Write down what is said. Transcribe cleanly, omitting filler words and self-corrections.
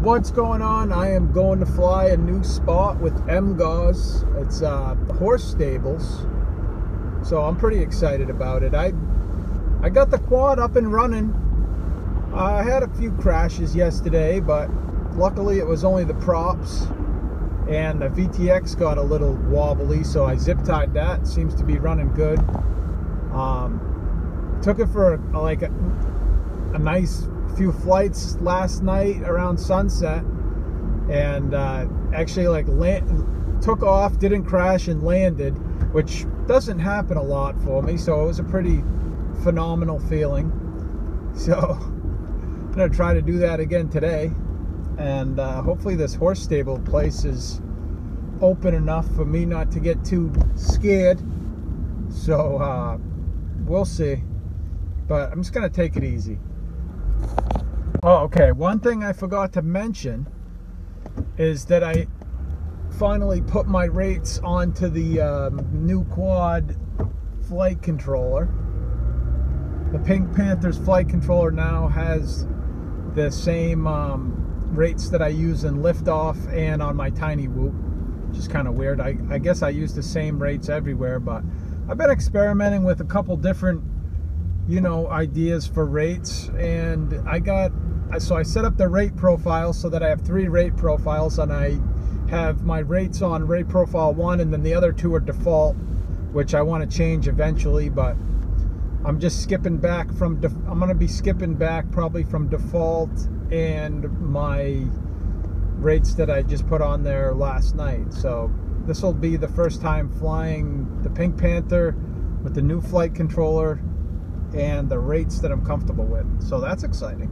What's going on? I am going to fly a new spot with MGozz. It's horse stables, so I'm pretty excited about it. I got the quad up and running. I had a few crashes yesterday, but luckily it was only the props, and the VTX got a little wobbly, so I zip tied that. Seems to be running good. Took it for like a nice few flights last night around sunset, and actually like took off, didn't crash, and landed, which doesn't happen a lot for me, so it was a pretty phenomenal feeling. So I'm gonna try to do that again today, and hopefully this horse stable place is open enough for me not to get too scared. So we'll see, but I'm just gonna take it easy. Oh, okay, one thing I forgot to mention is that I finally put my rates onto the new quad flight controller. The Pink Panther's flight controller now has the same rates that I use in liftoff and on my Tiny Whoop, which is kind of weird. I guess I use the same rates everywhere, but I've been experimenting with a couple different, ideas for rates, and so I set up the rate profile so that I have 3 rate profiles, and I have my rates on rate profile 1, and then the other 2 are default, which I want to change eventually, but I'm just skipping back from, I'm going to be skipping back probably from default and my rates that I just put on there last night. So this will be the first time flying the Pink Panther with the new flight controller and the rates that I'm comfortable with. So that's exciting.